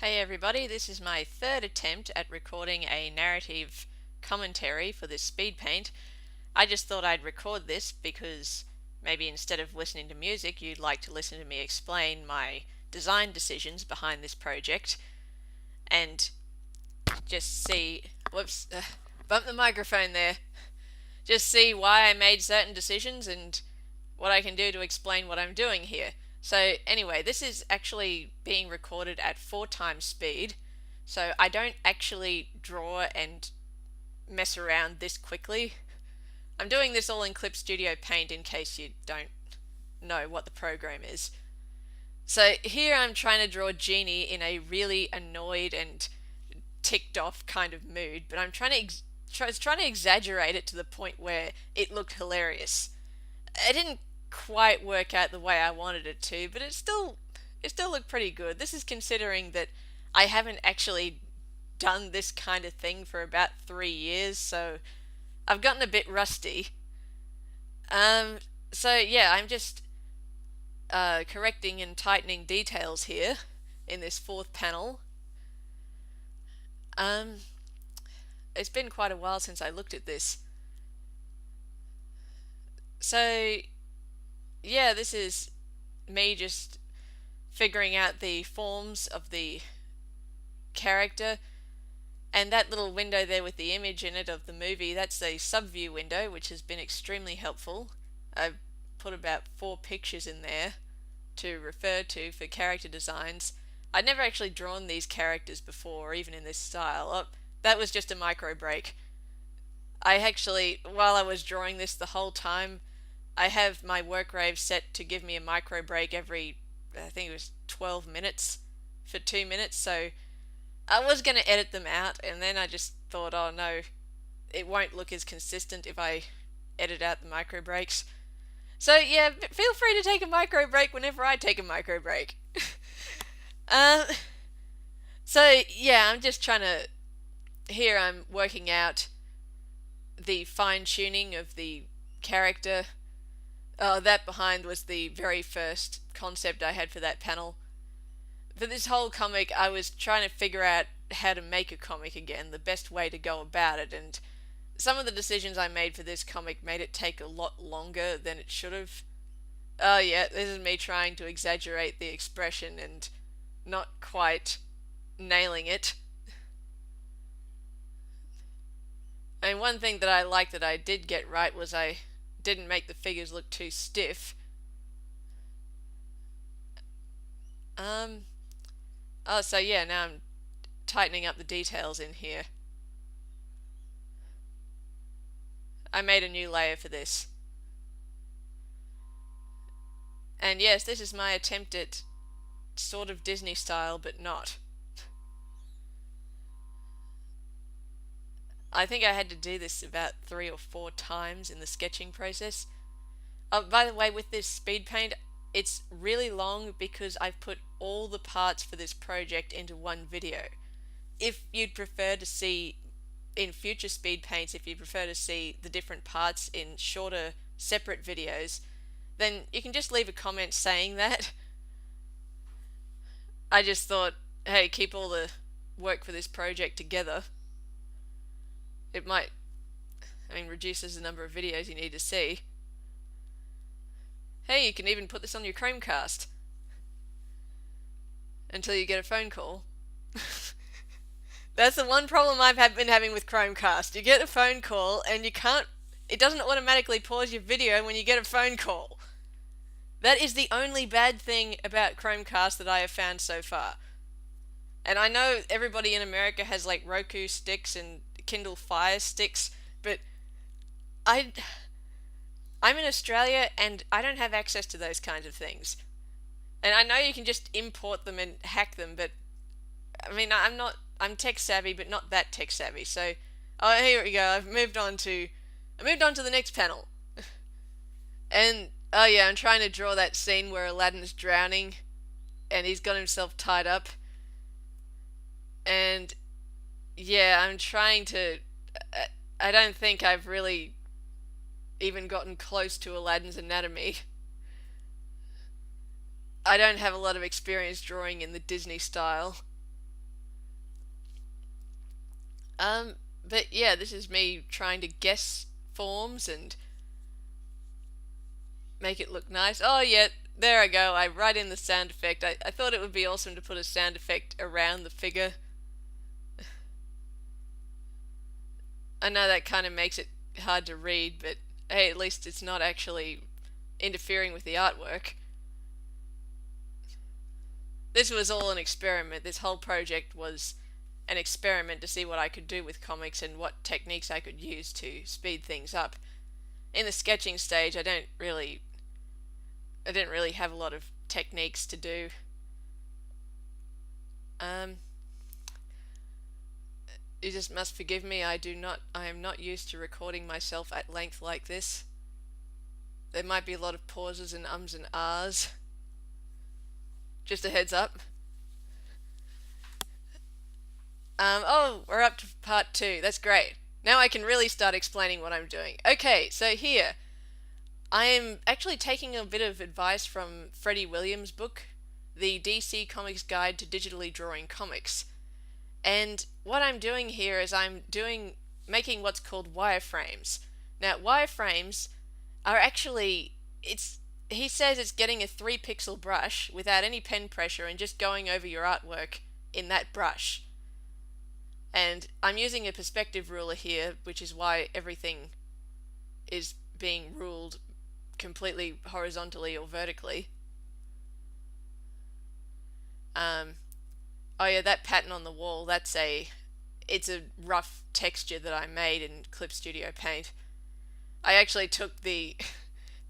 Hey everybody, this is my third attempt at recording a narrative commentary for this Speedpaint. I just thought I'd record this because maybe instead of listening to music, you'd like to listen to me explain my design decisions behind this project and just see, whoops, bump the microphone there, just see why I made certain decisions and what I can do to explain what I'm doing here. So anyway, this is actually being recorded at 4 times speed, so I don't actually draw and mess around this quickly. I'm doing this all in Clip Studio Paint in case you don't know what the program is. So here I'm trying to draw Genie in a really annoyed and ticked off kind of mood, but I'm trying to exaggerate it to the point where it looked hilarious. It didn't quite work out the way I wanted it to, but it still looked pretty good. This is considering that I haven't actually done this kind of thing for about 3 years, so I've gotten a bit rusty. Um, so yeah, I'm just correcting and tightening details here in this fourth panel. Um, it's been quite a while since I looked at this. So yeah, this is me just figuring out the forms of the character, and that little window there with the image in it of the movie, that's a subview window, which has been extremely helpful. I've put about 4 pictures in there to refer to for character designs. I'd never actually drawn these characters before, even in this style. Oh, that was just a micro break. I actually, while I was drawing this the whole time, I have my work rave set to give me a micro break every, I think it was 12 minutes for 2 minutes, so I was going to edit them out, and then I just thought, oh no, it won't look as consistent if I edit out the micro breaks. So yeah, feel free to take a micro break whenever I take a micro break. uh, so yeah, I'm just trying to, here I'm working out the fine tuning of the character. That behind was the very first concept I had for that panel. For this whole comic, I was trying to figure out how to make a comic again, the best way to go about it, and some of the decisions I made for this comic made it take a lot longer than it should have. Oh yeah, this is me trying to exaggerate the expression and not quite nailing it. And one thing that I like that I did get right was I didn't make the figures look too stiff. Oh, so yeah, now I'm tightening up the details in here. I made a new layer for this. And yes, this is my attempt at sort of Disney style, but not. I think I had to do this about 3 or 4 times in the sketching process. Oh, by the way, with this speed paint, it's really long because I've put all the parts for this project into one video. If you'd prefer to see in future speed paints, if you prefer to see the different parts in shorter separate videos, then you can just leave a comment saying that. I just thought, hey, keep all the work for this project together. It might, reduces the number of videos you need to see. Hey, you can even put this on your Chromecast until you get a phone call. That's the one problem I've been having with Chromecast. You get a phone call and it doesn't automatically pause your video when you get a phone call. That is the only bad thing about Chromecast that I have found so far. And I know everybody in America has like Roku sticks and Kindle Fire sticks, but I'm in Australia and I don't have access to those kinds of things. And I know you can just import them and hack them, but I'm tech savvy, but not that tech savvy. So, oh, here we go. I've moved on to the next panel. And oh yeah, I'm trying to draw that scene where Aladdin's drowning and he's got himself tied up. And yeah, I'm trying to I don't think I've really even gotten close to Aladdin's anatomy. I don't have a lot of experience drawing in the Disney style. Um, but yeah, this is me trying to guess forms and make it look nice. Oh yeah, there I go. I write in the sound effect. I thought it would be awesome to put a sound effect around the figure. I know that kind of makes it hard to read, but hey, at least it's not actually interfering with the artwork. This was all an experiment. This whole project was an experiment to see what I could do with comics and what techniques I could use to speed things up. In the sketching stage, I didn't really have a lot of techniques to do. Um, you just must forgive me. I am not used to recording myself at length like this. There might be a lot of pauses and ums and ahs. Just a heads up. Oh, we're up to part 2. That's great. Now I can really start explaining what I'm doing. Okay, so here, I am actually taking a bit of advice from Freddie Williams' book, The DC Comics Guide to Digitally Drawing Comics. And what I'm doing here is making what's called wireframes. Now, wireframes are actually, he says it's getting a 3-pixel brush without any pen pressure and just going over your artwork in that brush. And I'm using a perspective ruler here, which is why everything is being ruled completely horizontally or vertically. Oh yeah, that pattern on the wall, it's a rough texture that I made in Clip Studio Paint. I actually took the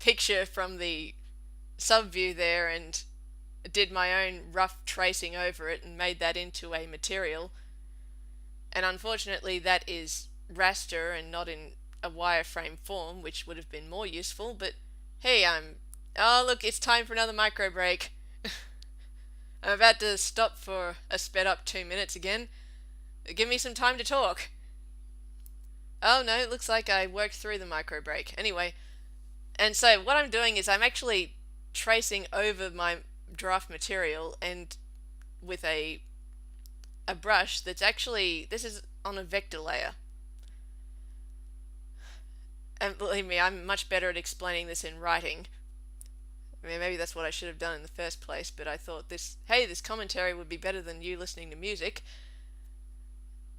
picture from the subview there and did my own rough tracing over it and made that into a material. And unfortunately that is raster and not in a wireframe form, which would have been more useful, but hey, oh look, it's time for another micro break. I'm about to stop for a sped up 2 minutes again. Give me some time to talk. Oh no, it looks like I worked through the micro break. Anyway, and so what I'm doing is I'm actually tracing over my draft material and with a brush that's actually, this is on a vector layer. And believe me, I'm much better at explaining this in writing. I mean, maybe that's what I should have done in the first place, but I thought this commentary would be better than you listening to music.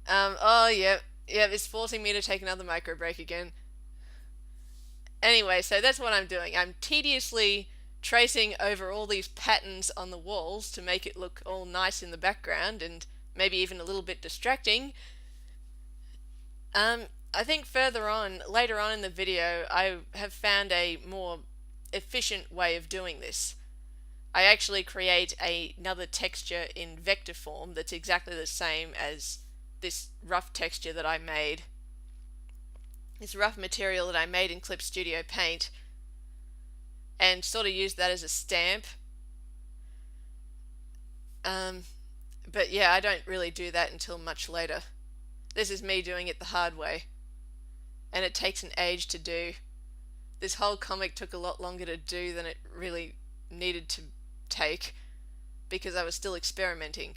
Oh yeah, it's forcing me to take another micro break again. Anyway, so that's what I'm doing. I'm tediously tracing over all these patterns on the walls to make it look all nice in the background and maybe even a little bit distracting. I think later on in the video, I have found a more efficient way of doing this. I actually create another texture in vector form that's exactly the same as this rough texture that I made. This rough material that I made in Clip Studio Paint, and sort of use that as a stamp. But yeah, I don't really do that until much later. This is me doing it the hard way, and it takes an age to do. This whole comic took a lot longer to do than it really needed to take because I was still experimenting.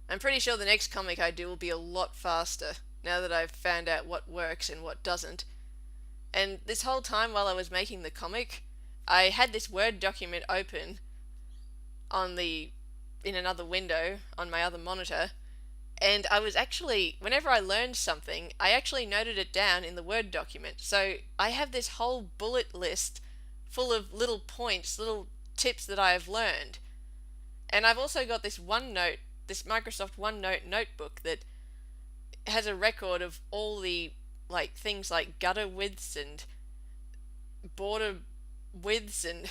I'm pretty sure the next comic I do will be a lot faster now that I've found out what works and what doesn't. And this whole time while I was making the comic, I had this Word document open in another window on my other monitor, and I was actually, whenever I learned something, I actually noted it down in the Word document. So I have this whole bullet list full of little points, little tips that I have learned. And I've also got this Microsoft OneNote notebook that has a record of all the things like gutter widths and border widths and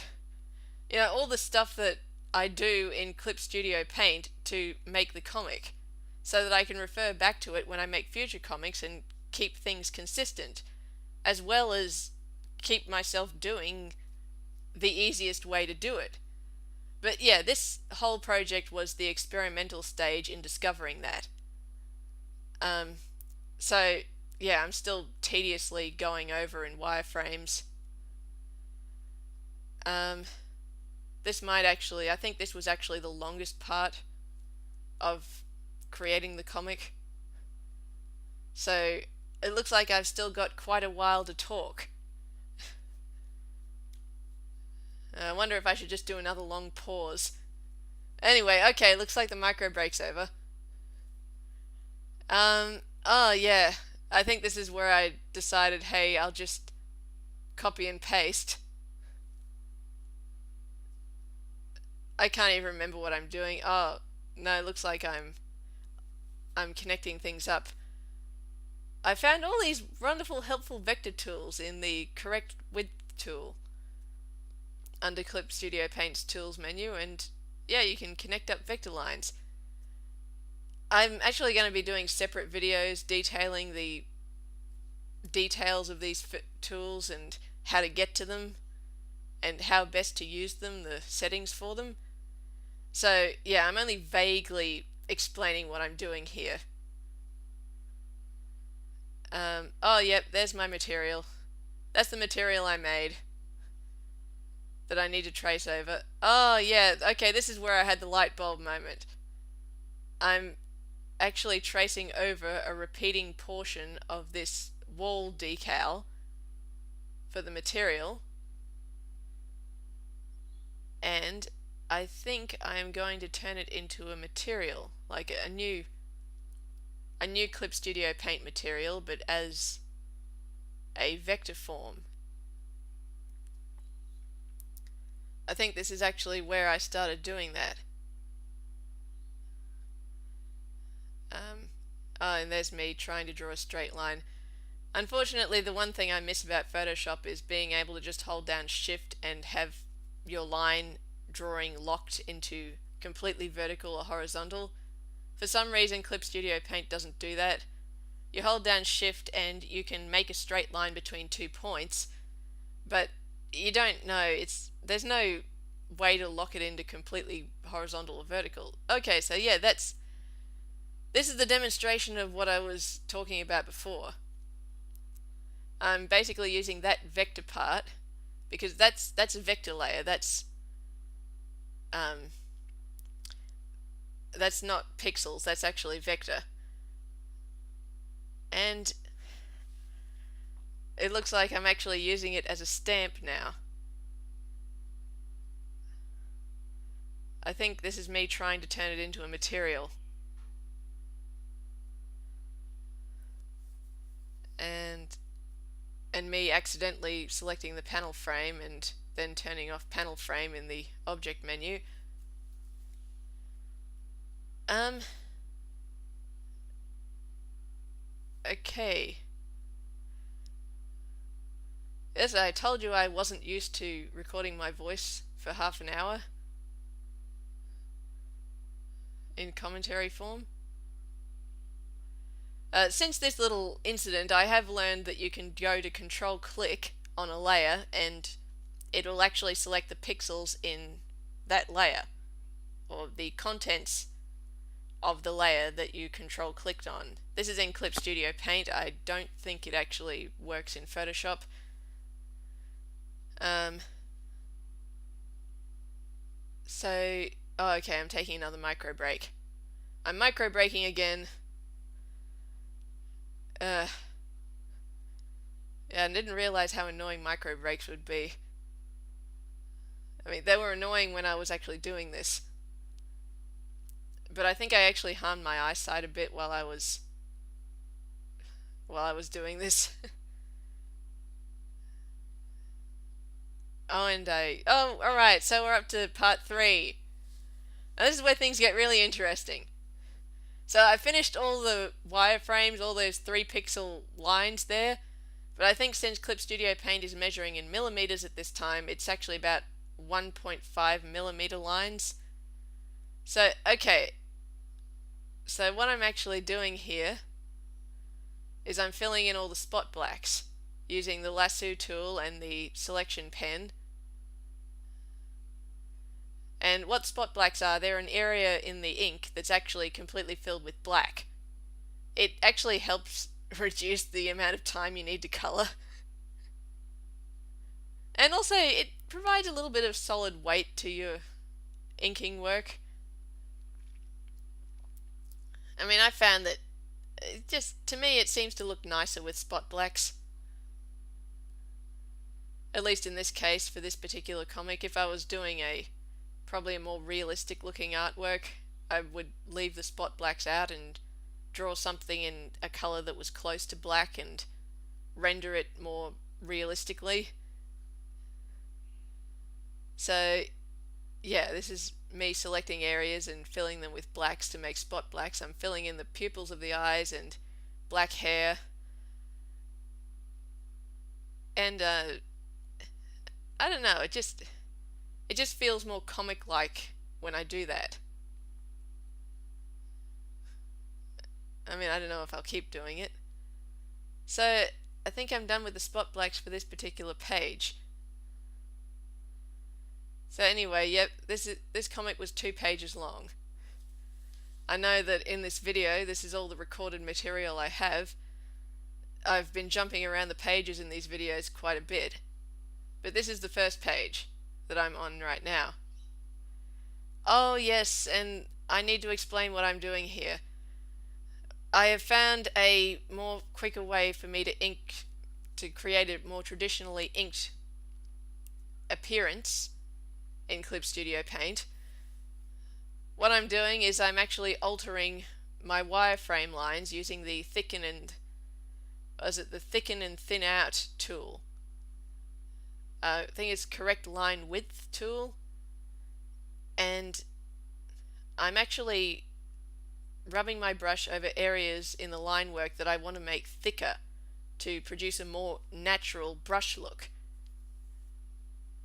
all the stuff that I do in Clip Studio Paint to make the comic, so that I can refer back to it when I make future comics and keep things consistent, as well as keep myself doing the easiest way to do it. But yeah, this whole project was the experimental stage in discovering that. So yeah, I'm still tediously going over in wireframes. I think this was actually the longest part of creating the comic. So it looks like I've still got quite a while to talk. I wonder if I should just do another long pause. Anyway, okay, looks like the micro break's over. Oh yeah, I think this is where I decided, hey, I'll just copy and paste. I can't even remember what I'm doing. Oh, no, it looks like I'm connecting things up. I found all these wonderful helpful vector tools in the correct width tool under Clip Studio Paint's tools menu, and yeah, you can connect up vector lines. I'm actually going to be doing separate videos detailing the details of these tools and how to get to them and how best to use them, the settings for them. So yeah, I'm only vaguely explaining what I'm doing here. Oh yep, there's my material. That's the material I made that I need to trace over. Oh yeah, okay, this is where I had the light bulb moment. I'm actually tracing over a repeating portion of this wall decal for the material, and I think I'm going to turn it into a material, like a new Clip Studio Paint material, but as a vector form. I think this is actually where I started doing that. Oh, and there's me trying to draw a straight line. Unfortunately, the one thing I miss about Photoshop is being able to just hold down Shift and have your line drawing locked into completely vertical or horizontal. For some reason, Clip Studio Paint doesn't do that. You hold down Shift and you can make a straight line between 2 points, but you don't know, there's no way to lock it into completely horizontal or vertical. Okay, so yeah, this is the demonstration of what I was talking about before. I'm basically using that vector part because that's a vector layer. That's not pixels, that's actually vector. And it looks like I'm actually using it as a stamp now. I think this is me trying to turn it into a material. And me accidentally selecting the panel frame and then turning off panel frame in the object menu. Okay. Yes, I told you I wasn't used to recording my voice for half an hour in commentary form. Since this little incident, I have learned that you can go to Control-click on a layer and it will actually select the pixels in that layer, or the contents of the layer that you Control-clicked on. This is in Clip Studio Paint. I don't think it actually works in Photoshop. Oh, okay, I'm taking another micro break. I'm micro breaking again. Yeah, I didn't realize how annoying micro breaks would be. I mean, they were annoying when I was actually doing this. But I think I actually harmed my eyesight a bit while I was doing this. Oh, alright, so we're up to part 3. Now this is where things get really interesting. So I finished all the wireframes, all those 3 pixel lines there, but I think since Clip Studio Paint is measuring in millimeters at this time, it's actually about 1.5 millimeter lines. So, okay. So what I'm actually doing here is I'm filling in all the spot blacks using the lasso tool and the selection pen. And what spot blacks are, they're an area in the ink that's actually completely filled with black. It actually helps reduce the amount of time you need to color. And also, it provides a little bit of solid weight to your inking work. I mean, I found that to me, it seems to look nicer with spot blacks. At least in this case, for this particular comic. If I was doing probably a more realistic looking artwork, I would leave the spot blacks out and draw something in a color that was close to black and render it more realistically. So yeah, this is me selecting areas and filling them with blacks to make spot blacks. I'm filling in the pupils of the eyes and black hair. And I don't know, it just feels more comic-like when I do that. I mean, I don't know if I'll keep doing it. So I think I'm done with the spot blacks for this particular page. So anyway, yep, this comic was 2 pages long. I know that in this video, this is all the recorded material I have. I've been jumping around the pages in these videos quite a bit, but this is the first page that I'm on right now. Oh yes, and I need to explain what I'm doing here. I have found a more quicker way for me to create a more traditionally inked appearance in Clip Studio Paint. What I'm doing is I'm actually altering my wireframe lines using the thicken and thin out tool. I think it's correct line width tool, and I'm actually rubbing my brush over areas in the line work that I want to make thicker to produce a more natural brush look.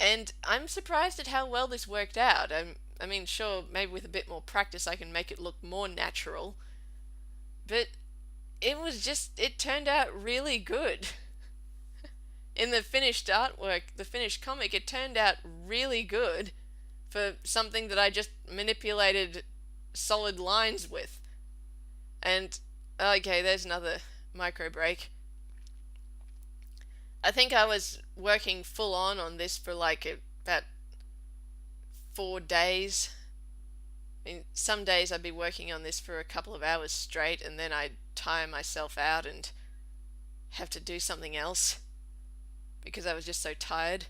And I'm surprised at how well this worked out. I mean, sure, maybe with a bit more practice I can make it look more natural, but it turned out really good. In the finished artwork, the finished comic, it turned out really good for something that I just manipulated solid lines with. And, okay, there's another micro break. I think I was working full on this for like about 4 days. I mean, some days I'd be working on this for a couple of hours straight, and then I'd tire myself out and have to do something else because I was just so tired.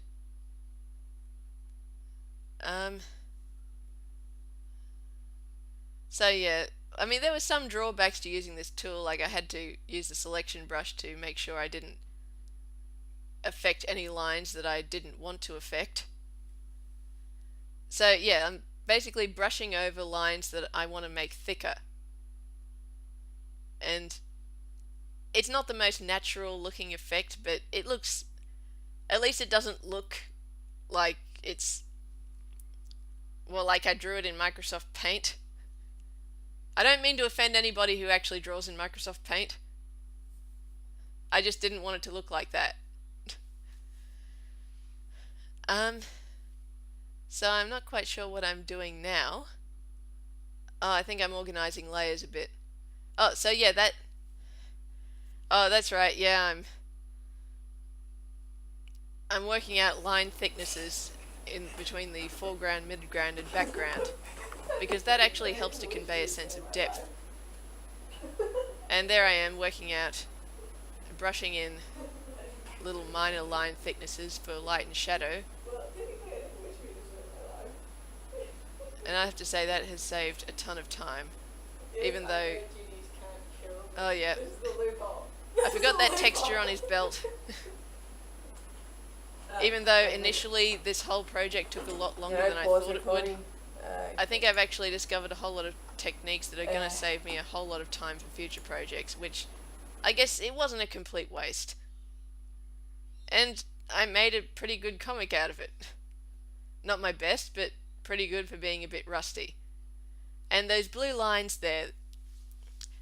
So yeah, I mean, there were some drawbacks to using this tool, like I had to use the selection brush to make sure I didn't affect any lines that I didn't want to affect. So yeah, I'm basically brushing over lines that I want to make thicker. And it's not the most natural looking effect, but it looks, at least it doesn't look like like I drew it in Microsoft Paint. I don't mean to offend anybody who actually draws in Microsoft Paint. I just didn't want it to look like that. So I'm not quite sure what I'm doing now. Oh, I think I'm organizing layers a bit. Oh, so yeah, that's right. Yeah, I'm working out line thicknesses in between the foreground, midground, and background, because that actually helps to convey a sense of depth. And there I am working out, brushing in little minor line thicknesses for light and shadow. And I have to say that has saved a ton of time, even though, oh yeah, I forgot that texture on his belt. Even though initially this whole project took a lot longer than I thought it would, I think I've actually discovered a whole lot of techniques that are going to save me a whole lot of time for future projects, which I guess it wasn't a complete waste. And I made a pretty good comic out of it. Not my best, but pretty good for being a bit rusty. And those blue lines there,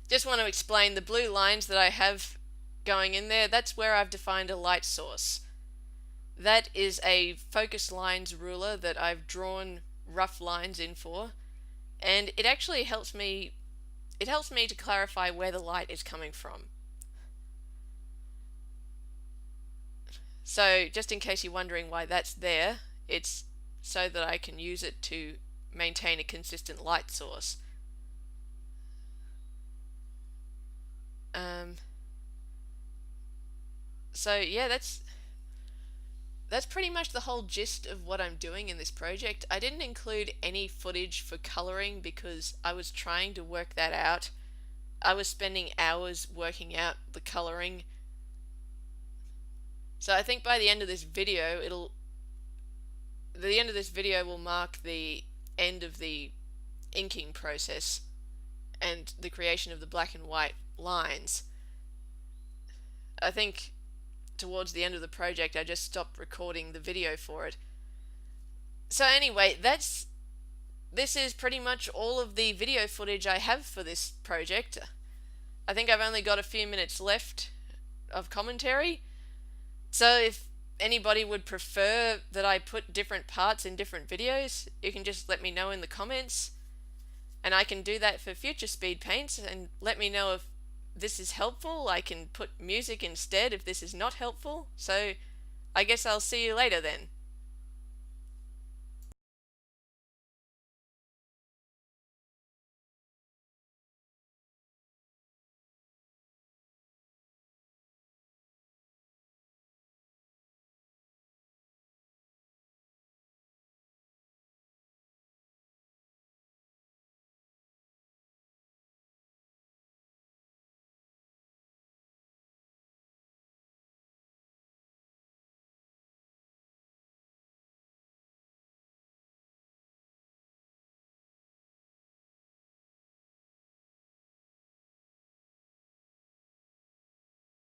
just want to explain the blue lines that I have going in there, that's where I've defined a light source. That is a focus lines ruler that I've drawn rough lines in for, and it actually helps me to clarify where the light is coming from. So just in case you're wondering why that's there, it's so that I can use it to maintain a consistent light source. So yeah, that's pretty much the whole gist of what I'm doing in this project. I didn't include any footage for coloring because I was trying to work that out. I was spending hours working out the coloring. So I think by the end of this video, the end of this video will mark the end of the inking process and the creation of the black and white lines. I think towards the end of the project I just stopped recording the video for it. So anyway, this is pretty much all of the video footage I have for this project. I think I've only got a few minutes left of commentary. So if anybody would prefer that I put different parts in different videos, you can just let me know in the comments. And I can do that for future speed paints, and let me know if this is helpful. I can put music instead if this is not helpful. So I guess I'll see you later then.